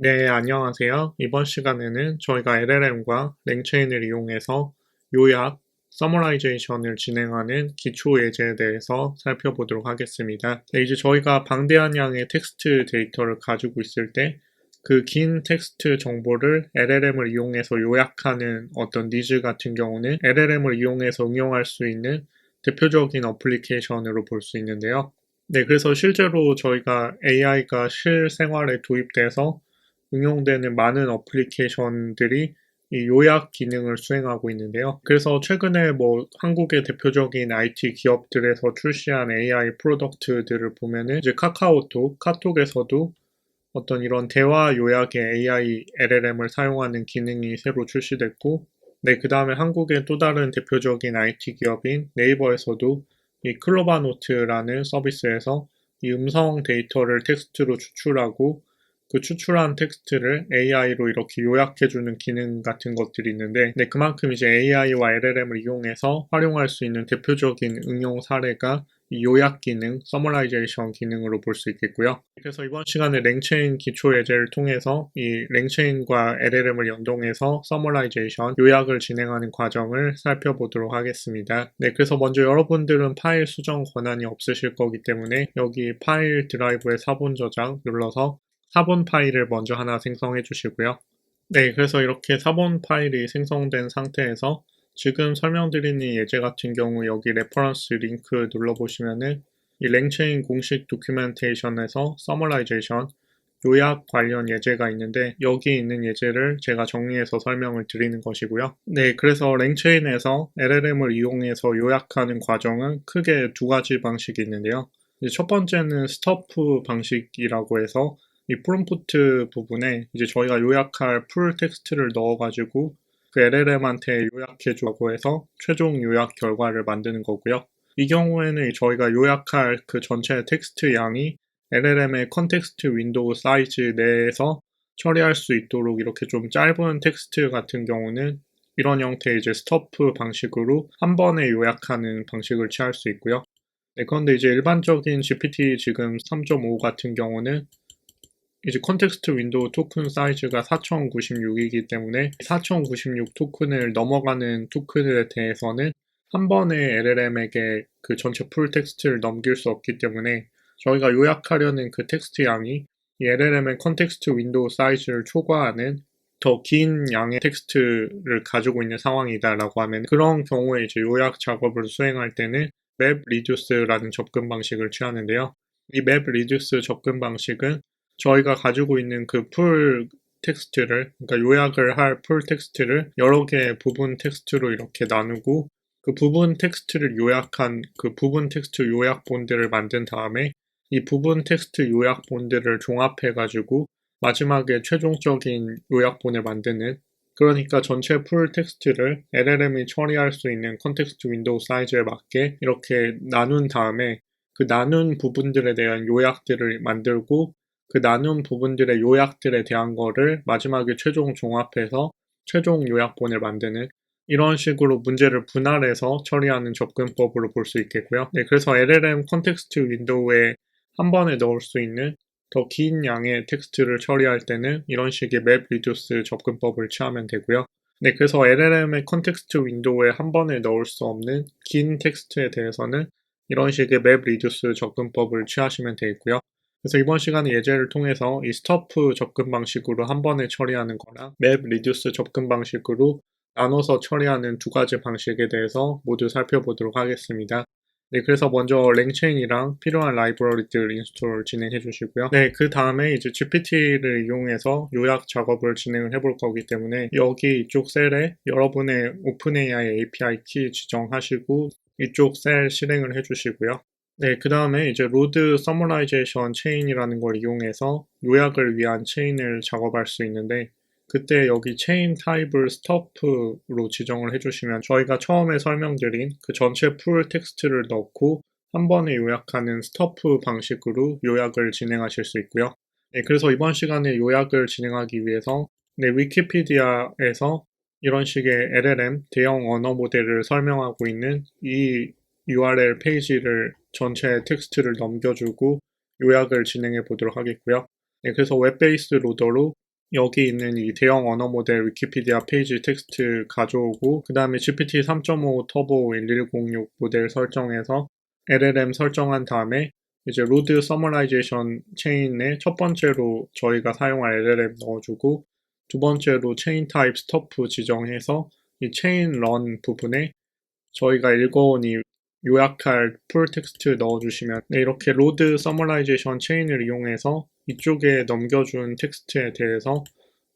네, 안녕하세요. 이번 시간에는 저희가 LLM과 랭체인을 이용해서 요약, 서머라이제이션을 진행하는 기초 예제에 대해서 살펴보도록 하겠습니다. 네, 이제 저희가 방대한 양의 텍스트 데이터를 가지고 있을 때 그 긴 텍스트 정보를 LLM을 이용해서 요약하는 어떤 니즈 같은 경우는 LLM을 이용해서 응용할 수 있는 대표적인 어플리케이션으로 볼 수 있는데요. 네, 그래서 실제로 저희가 AI가 실생활에 도입돼서 응용되는 많은 어플리케이션들이 이 요약 기능을 수행하고 있는데요. 그래서 최근에 한국의 대표적인 IT 기업들에서 출시한 AI 프로덕트들을 보면은 이제 카톡에서도 어떤 이런 대화 요약의 AI LLM을 사용하는 기능이 새로 출시됐고, 네, 그 다음에 한국의 또 다른 대표적인 IT 기업인 네이버에서도 이 클로바노트라는 서비스에서 이 음성 데이터를 텍스트로 추출하고 그 추출한 텍스트를 AI로 이렇게 요약해주는 기능 같은 것들이 있는데, 네, 그만큼 이제 AI와 LLM을 이용해서 활용할 수 있는 대표적인 응용 사례가 이 요약 기능, 서머라이제이션 기능으로 볼 수 있겠고요. 그래서 이번 시간에 랭체인 기초 예제를 통해서 이 랭체인과 LLM을 연동해서 서머라이제이션, 요약을 진행하는 과정을 살펴보도록 하겠습니다. 네, 그래서 먼저 여러분들은 파일 수정 권한이 없으실 거기 때문에 여기 파일 드라이브의 사본 저장 눌러서 사본 파일을 먼저 하나 생성해 주시고요. 네, 그래서 이렇게 사본 파일이 생성된 상태에서 지금 설명드린 이 예제 같은 경우 여기 레퍼런스 링크 눌러보시면은 이 랭체인 공식 도큐멘테이션에서 서머라이제이션, 요약 관련 예제가 있는데 여기 있는 예제를 제가 정리해서 설명을 드리는 것이고요. 네, 그래서 랭체인에서 LLM을 이용해서 요약하는 과정은 크게 두 가지 방식이 있는데요. 이제 첫 번째는 스토프 방식이라고 해서 이 프롬프트 부분에 이제 저희가 요약할 풀 텍스트를 넣어가지고 그 LLM한테 요약해주라고 해서 최종 요약 결과를 만드는 거고요. 이 경우에는 저희가 요약할 그 전체 텍스트 양이 LLM의 컨텍스트 윈도우 사이즈 내에서 처리할 수 있도록 이렇게 좀 짧은 텍스트 같은 경우는 이런 형태의 이제 스토프 방식으로 한 번에 요약하는 방식을 취할 수 있고요. 네, 그런데 이제 일반적인 GPT 지금 3.5 같은 경우는 이제 컨텍스트 윈도우 토큰 사이즈가 4096이기 때문에 4096 토큰을 넘어가는 토큰에 대해서는 한 번에 LLM에게 그 전체 풀 텍스트를 넘길 수 없기 때문에 저희가 요약하려는 그 텍스트 양이 이 LLM의 컨텍스트 윈도우 사이즈를 초과하는 더 긴 양의 텍스트를 가지고 있는 상황이다라고 하면 그런 경우에 이제 요약 작업을 수행할 때는 맵 리듀스라는 접근 방식을 취하는데요. 이 맵 리듀스 접근 방식은 저희가 가지고 있는 그 풀 텍스트를, 그러니까 요약을 할 풀 텍스트를 여러 개의 부분 텍스트로 이렇게 나누고 그 부분 텍스트를 요약한 그 부분 텍스트 요약 본드를 만든 다음에 이 부분 텍스트 요약 본드를 종합해가지고 마지막에 최종적인 요약본을 만드는 그러니까 전체 풀 텍스트를 LLM이 처리할 수 있는 컨텍스트 윈도우 사이즈에 맞게 이렇게 나눈 다음에 그 나눈 부분들에 대한 요약들을 만들고 그 나눈 부분들의 요약들에 대한 거를 마지막에 최종 종합해서 최종 요약본을 만드는 이런 식으로 문제를 분할해서 처리하는 접근법으로 볼 수 있겠고요. 네, 그래서 LLM 컨텍스트 윈도우에 한 번에 넣을 수 있는 더 긴 양의 텍스트를 처리할 때는 이런 식의 맵 리듀스 접근법을 취하면 되고요. 네, 그래서 LLM의 컨텍스트 윈도우에 한 번에 넣을 수 없는 긴 텍스트에 대해서는 이런 식의 맵 리듀스 접근법을 취하시면 되겠고요. 그래서 이번 시간에 예제를 통해서 이 스토프 접근 방식으로 한 번에 처리하는 거나 맵 리듀스 접근 방식으로 나눠서 처리하는 두 가지 방식에 대해서 모두 살펴보도록 하겠습니다. 네, 그래서 먼저 랭체인이랑 필요한 라이브러리들 인스톨 진행해 주시고요. 네, 그 다음에 이제 GPT를 이용해서 요약 작업을 진행을 해볼 거기 때문에 여기 이쪽 셀에 여러분의 오픈AI API 키 지정하시고 이쪽 셀 실행을 해주시고요. 네, 그 다음에 이제 로드 서머라이제이션 체인이라는 걸 이용해서 요약을 위한 체인을 작업할 수 있는데 그때 여기 체인 타입을 스토프로 지정을 해주시면 저희가 처음에 설명드린 그 전체 풀 텍스트를 넣고 한 번에 요약하는 스토프 방식으로 요약을 진행하실 수 있고요. 네, 그래서 이번 시간에 요약을 진행하기 위해서 네, 위키피디아에서 이런 식의 LLM 대형 언어 모델을 설명하고 있는 이 URL 페이지를 전체 텍스트를 넘겨주고 요약을 진행해 보도록 하겠고요. 네, 그래서 웹베이스 로더로 여기 있는 이 대형 언어 모델 위키피디아 페이지 텍스트 가져오고 그 다음에 GPT 3.5 터보 1106 모델 설정해서 LLM 설정한 다음에 이제 로드 서머라이제이션 체인에 첫 번째로 저희가 사용할 LLM 넣어주고 두 번째로 체인 타입 스토프 지정해서 이 체인 런 부분에 저희가 읽어온 이 요약할 풀 텍스트 넣어주시면 이렇게 로드 서머라이제이션 체인을 이용해서 이쪽에 넘겨준 텍스트에 대해서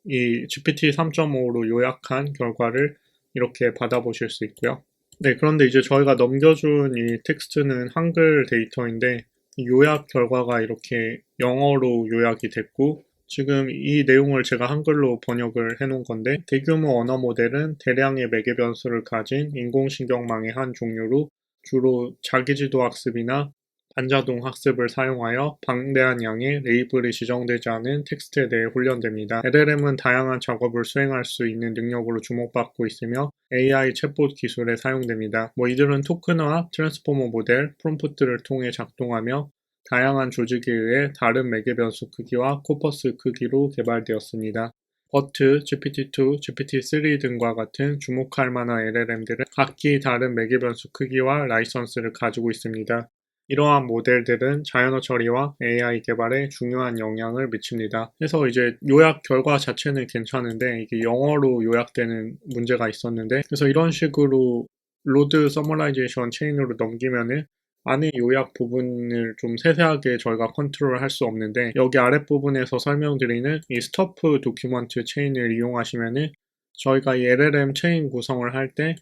이 GPT 3.5로 요약한 결과를 이렇게 받아보실 수 있고요. 네, 그런데 이제 저희가 넘겨준 이 텍스트는 한글 데이터인데 이 요약 결과가 이렇게 영어로 요약이 됐고 지금 이 내용을 제가 한글로 번역을 해놓은 건데 대규모 언어 모델은 대량의 매개 변수를 가진 인공신경망의 한 종류로 주로 자기지도 학습이나 반자동 학습을 사용하여 방대한 양의 레이블이 지정되지 않은 텍스트에 대해 훈련됩니다. LLM은 다양한 작업을 수행할 수 있는 능력으로 주목받고 있으며 AI 챗봇 기술에 사용됩니다. 이들은 토큰화, 트랜스포머 모델, 프롬프트를 통해 작동하며 다양한 조직에 의해 다른 매개 변수 크기와 코퍼스 크기로 개발되었습니다. 버트, GPT-2, GPT-3 등과 같은 주목할 만한 LLM들은 각기 다른 매개 변수 크기와 라이선스를 가지고 있습니다. 이러한 모델들은 자연어 처리와 AI 개발에 중요한 영향을 미칩니다. 그래서 이제 요약 결과 자체는 괜찮은데 이게 영어로 요약되는 문제가 있었는데 그래서 이런 식으로 로드 서머라이제이션 체인으로 넘기면은 안에 요약 부분을 좀 세세하게 저희가 컨트롤 할 수 없는데 여기 아랫부분에서 설명드리는 이 스토프 도큐먼트 체인을 이용하시면은 저희가 이 LLM 체인 구성을 할 때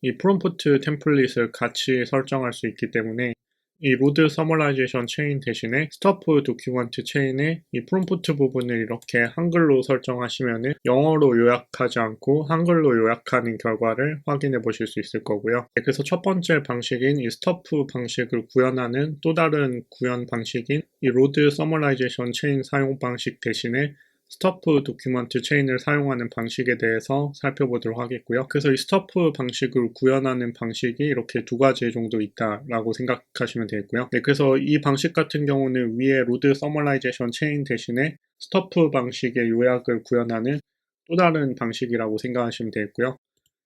이 프롬프트 템플릿을 같이 설정할 수 있기 때문에 이 로드 서머라이제이션 체인 대신에 스토프 도큐먼트 체인의 이 프롬프트 부분을 이렇게 한글로 설정하시면은 영어로 요약하지 않고 한글로 요약하는 결과를 확인해 보실 수 있을 거고요. 그래서 첫 번째 방식인 이 스토프 방식을 구현하는 또 다른 구현 방식인 이 로드 서머라이제이션 체인 사용 방식 대신에 스토프 도큐먼트 체인을 사용하는 방식에 대해서 살펴보도록 하겠고요. 그래서 이 스토프 방식을 구현하는 방식이 이렇게 두 가지 정도 있다라고 생각하시면 되겠고요. 네, 그래서 이 방식 같은 경우는 위에 로드 서머라이제이션 체인 대신에 스토프 방식의 요약을 구현하는 또 다른 방식이라고 생각하시면 되겠고요.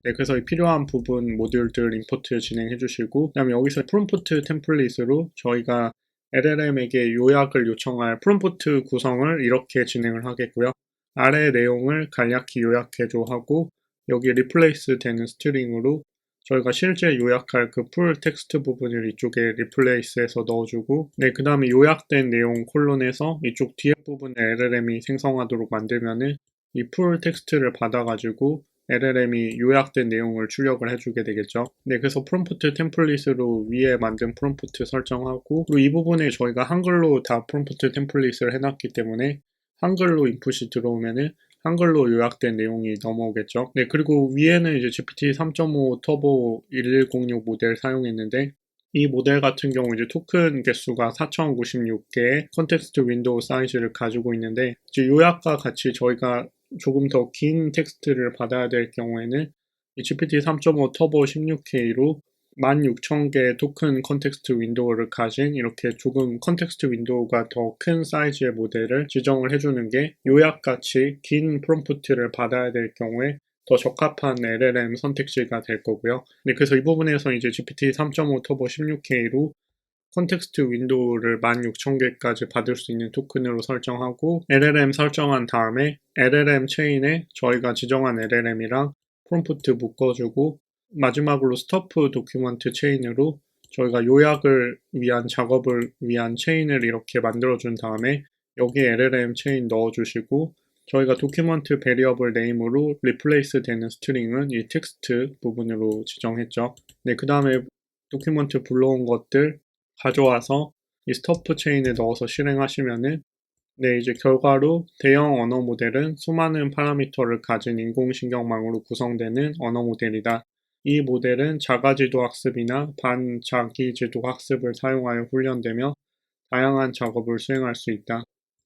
네, 그래서 필요한 부분 모듈들 임포트 진행해 주시고 그다음에 여기서 프롬프트 템플릿으로 저희가 LLM에게 요약을 요청할 프롬프트 구성을 이렇게 진행을 하겠고요. 아래 내용을 간략히 요약해줘 하고 여기 리플레이스 되는 스트링으로 저희가 실제 요약할 그 풀 텍스트 부분을 이쪽에 리플레이스해서 넣어주고 네, 그 다음에 요약된 내용 콜론에서 이쪽 뒤에 부분에 LLM이 생성하도록 만들면은 이 풀 텍스트를 받아가지고 LLM이 요약된 내용을 출력을 해주게 되겠죠. 네, 그래서 프롬프트 템플릿으로 위에 만든 프롬프트 설정하고 그리고 이 부분에 저희가 한글로 다 프롬프트 템플릿을 해놨기 때문에 한글로 인풋이 들어오면은 한글로 요약된 내용이 넘어오겠죠. 네, 그리고 위에는 이제 GPT 3.5 터보 1106 모델 사용했는데 이 모델 같은 경우 이제 토큰 개수가 4096개의 컨텍스트 윈도우 사이즈를 가지고 있는데 이제 요약과 같이 저희가 조금 더 긴 텍스트를 받아야 될 경우에는 이 GPT 3.5 터보 16K로 16,000개의 토큰 컨텍스트 윈도우를 가진 이렇게 조금 컨텍스트 윈도우가 더 큰 사이즈의 모델을 지정을 해주는 게 요약같이 긴 프롬프트를 받아야 될 경우에 더 적합한 LLM 선택지가 될 거고요. 네, 그래서 이 부분에서 이제 GPT 3.5 터보 16K로 컨텍스트 윈도우를 16,000개까지 받을 수 있는 토큰으로 설정하고 LLM 설정한 다음에 LLM 체인에 저희가 지정한 LLM이랑 프롬프트 묶어주고 마지막으로 스토프 도큐먼트 체인으로 저희가 요약을 위한 작업을 위한 체인을 이렇게 만들어준 다음에 여기에 LLM 체인 넣어주시고 저희가 도큐먼트 베리어블 네임으로 리플레이스 되는 스트링은 이 텍스트 부분으로 지정했죠. 네, 그 다음에 도큐먼트 불러온 것들 가져와서 이 스토프 체인에 넣어서 실행하시면은 네, 이제 결과로 대형 언어 모델은 수많은 파라미터를 가진 인공신경망으로 구성되는 언어 모델이다. 이 모델은 자가지도 학습이나 반자기지도 학습을 사용하여 훈련되며 다양한 작업을 수행할 수 있다.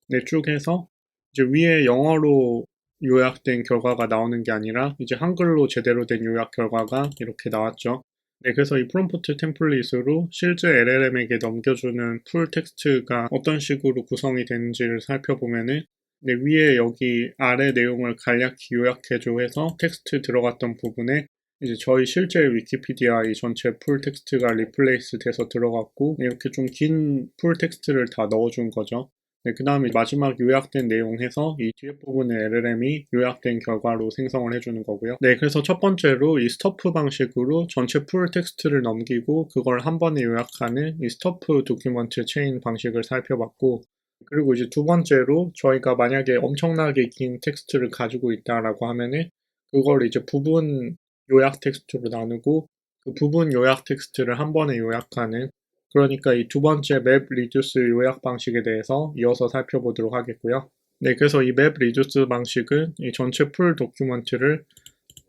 네, 쭉 해서 이제 위에 영어로 요약된 결과가 나오는 게 아니라 이제 한글로 제대로 된 요약 결과가 이렇게 나왔죠. 네, 그래서 이 프롬프트 템플릿으로 실제 LLM에게 넘겨주는 풀 텍스트가 어떤 식으로 구성이 되는지를 살펴보면은 네, 위에 여기 아래 내용을 간략히 요약해줘 해서 텍스트 들어갔던 부분에 이제 저희 실제 위키피디아 이 전체 풀 텍스트가 리플레이스 돼서 들어갔고 이렇게 좀 긴 풀 텍스트를 다 넣어준 거죠. 네, 그 다음에 마지막 요약된 내용 해서 이 뒤에 부분을 LLM이 요약된 결과로 생성을 해주는 거고요. 네, 그래서 첫 번째로 이 스토프 방식으로 전체 풀 텍스트를 넘기고 그걸 한 번에 요약하는 이 스토프 도큐먼트 체인 방식을 살펴봤고 그리고 이제 두 번째로 저희가 만약에 엄청나게 긴 텍스트를 가지고 있다라고 하면은 그걸 이제 부분 요약 텍스트로 나누고 그 부분 요약 텍스트를 한 번에 요약하는 그러니까 이 두 번째 맵 리듀스 요약 방식에 대해서 이어서 살펴보도록 하겠고요. 네, 그래서 이 맵 리듀스 방식은 이 전체 풀 도큐먼트를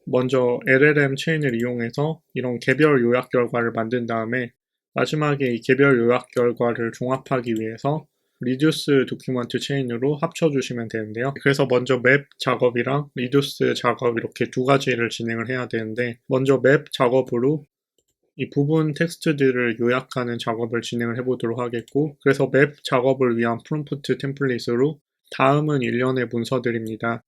먼저 LLM 체인을 이용해서 이런 개별 요약 결과를 만든 다음에 마지막에 이 개별 요약 결과를 종합하기 위해서 리듀스 도큐먼트 체인으로 합쳐주시면 되는데요. 그래서 먼저 맵 작업이랑 리듀스 작업 이렇게 두 가지를 진행을 해야 되는데 먼저 맵 작업으로 이 부분 텍스트들을 요약하는 작업을 진행을 해보도록 하겠고 그래서 맵 작업을 위한 프롬프트 템플릿으로 다음은 일련의 문서들입니다.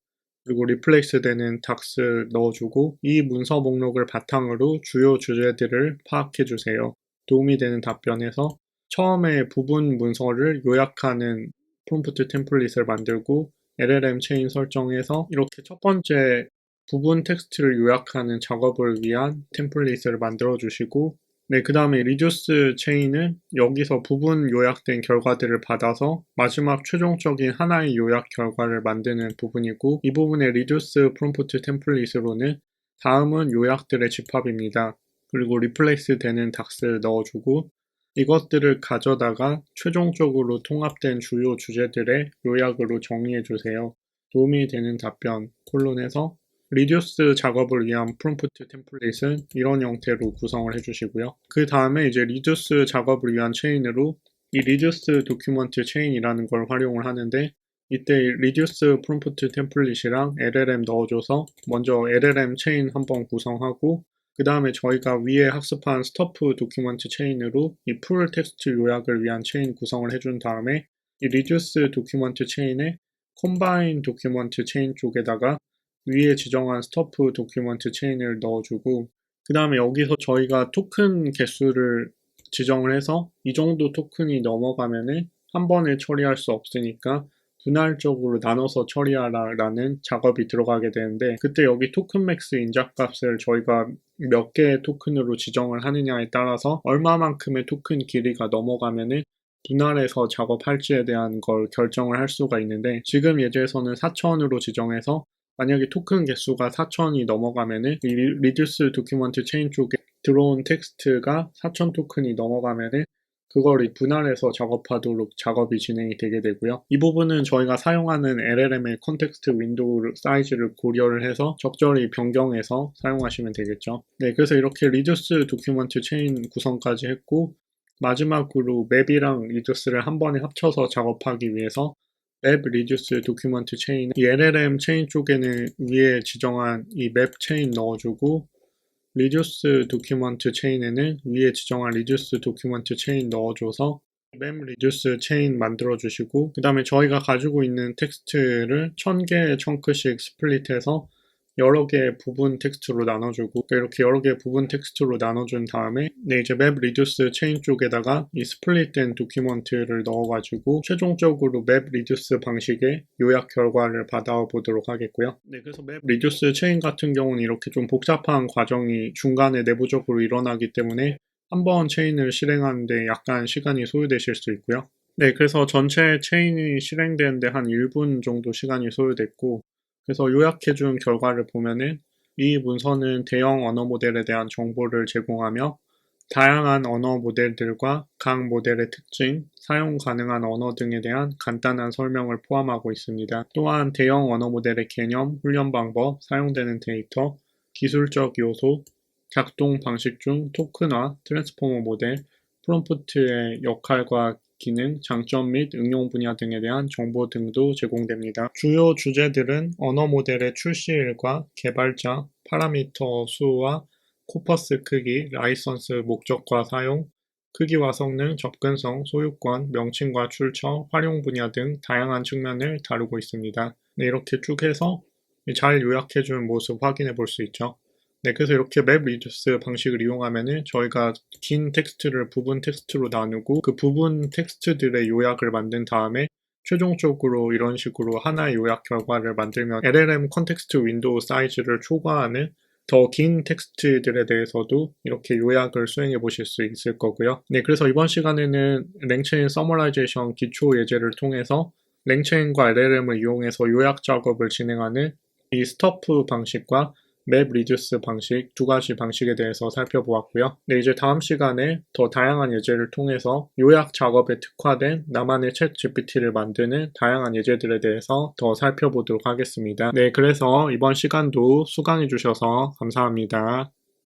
그리고 리플레이스 되는 닥스 넣어주고 이 문서 목록을 바탕으로 주요 주제들을 파악해주세요. 도움이 되는 답변에서 처음에 부분 문서를 요약하는 프롬프트 템플릿을 만들고 LLM 체인 설정해서 이렇게 첫 번째 부분 텍스트를 요약하는 작업을 위한 템플릿을 만들어 주시고 네, 그 다음에 리듀스 체인은 여기서 부분 요약된 결과들을 받아서 마지막 최종적인 하나의 요약 결과를 만드는 부분이고 이 부분의 리듀스 프롬프트 템플릿으로는 다음은 요약들의 집합입니다. 그리고 리플레이스 되는 닥스를 넣어주고 이것들을 가져다가 최종적으로 통합된 주요 주제들의 요약으로 정리해주세요. 도움이 되는 답변 콜론에서 리듀스 작업을 위한 프롬프트 템플릿은 이런 형태로 구성을 해주시고요. 그 다음에 이제 리듀스 작업을 위한 체인으로 이 리듀스 도큐먼트 체인이라는 걸 활용을 하는데 이때 리듀스 프롬프트 템플릿이랑 LLM 넣어줘서 먼저 LLM 체인 한번 구성하고 그 다음에 저희가 위에 학습한 스토프 도큐먼트 체인으로 이 풀 텍스트 요약을 위한 체인 구성을 해준 다음에 이 리듀스 도큐먼트 체인에 콤바인 도큐먼트 체인 쪽에다가 위에 지정한 스토프 도큐먼트 체인을 넣어주고 그 다음에 여기서 저희가 토큰 개수를 지정을 해서 이 정도 토큰이 넘어가면은 한 번에 처리할 수 없으니까 분할적으로 나눠서 처리하라라는 작업이 들어가게 되는데 그때 여기 토큰 맥스 인작값을 저희가 몇 개의 토큰으로 지정을 하느냐에 따라서 얼마만큼의 토큰 길이가 넘어가면은 분할해서 작업할지에 대한 걸 결정을 할 수가 있는데 지금 예제에서는 4,000으로 지정해서 만약에 토큰 개수가 4,000이 넘어가면은 이 리듀스 도큐먼트 체인 쪽에 들어온 텍스트가 4,000 토큰이 넘어가면은 그걸 분할해서 작업하도록 작업이 진행이 되게 되고요. 이 부분은 저희가 사용하는 LLM의 컨텍스트 윈도우 사이즈를 고려를 해서 적절히 변경해서 사용하시면 되겠죠. 네, 그래서 이렇게 리듀스 도큐먼트 체인 구성까지 했고 마지막으로 맵이랑 리듀스를 한 번에 합쳐서 작업하기 위해서 맵 리듀스 도큐먼트 체인 이 LLM 체인 쪽에는 위에 지정한 이 맵 체인 넣어주고 리듀스 도큐먼트 체인에는 위에 지정한 리듀스 도큐먼트 체인 넣어줘서 맵 리듀스 체인 만들어 주시고 그 다음에 저희가 가지고 있는 텍스트를 1000개의 청크씩 스플릿해서 여러 개의 부분 텍스트로 나눠주고 이렇게 여러 개의 부분 텍스트로 나눠준 다음에 네, 이제 맵 리듀스 체인 쪽에다가 이 스플릿된 도큐먼트를 넣어가지고 최종적으로 맵 리듀스 방식의 요약 결과를 받아보도록 하겠고요. 네, 그래서 맵 리듀스 체인 같은 경우는 이렇게 좀 복잡한 과정이 중간에 내부적으로 일어나기 때문에 한번 체인을 실행하는데 약간 시간이 소요되실 수 있고요. 네, 그래서 전체 체인이 실행되는데 한 1분 정도 시간이 소요됐고 그래서 요약해준 결과를 보면은 이 문서는 대형 언어 모델에 대한 정보를 제공하며 다양한 언어 모델들과 각 모델의 특징, 사용 가능한 언어 등에 대한 간단한 설명을 포함하고 있습니다. 또한 대형 언어 모델의 개념, 훈련 방법, 사용되는 데이터, 기술적 요소, 작동 방식 중 토큰화, 트랜스포머 모델, 프롬프트의 역할과 기능, 장점 및 응용 분야 등에 대한 정보 등도 제공됩니다. 주요 주제들은 언어 모델의 출시일과 개발자, 파라미터 수와 코퍼스 크기, 라이선스 목적과 사용, 크기와 성능, 접근성, 소유권, 명칭과 출처, 활용 분야 등 다양한 측면을 다루고 있습니다. 네, 이렇게 쭉 해서 잘 요약해준 모습 확인해 볼 수 있죠. 네, 그래서 이렇게 맵 리듀스 방식을 이용하면은 저희가 긴 텍스트를 부분 텍스트로 나누고 그 부분 텍스트들의 요약을 만든 다음에 최종적으로 이런 식으로 하나의 요약 결과를 만들면 LLM 컨텍스트 윈도우 사이즈를 초과하는 더 긴 텍스트들에 대해서도 이렇게 요약을 수행해 보실 수 있을 거고요. 네, 그래서 이번 시간에는 랭체인 서머라이제이션 기초 예제를 통해서 랭체인과 LLM을 이용해서 요약 작업을 진행하는 이 스터프 방식과 맵 리듀스 방식 두 가지 방식에 대해서 살펴보았고요. 네, 이제 다음 시간에 더 다양한 예제를 통해서 요약 작업에 특화된 나만의 챗 GPT를 만드는 다양한 예제들에 대해서 더 살펴보도록 하겠습니다. 네, 그래서 이번 시간도 수강해 주셔서 감사합니다.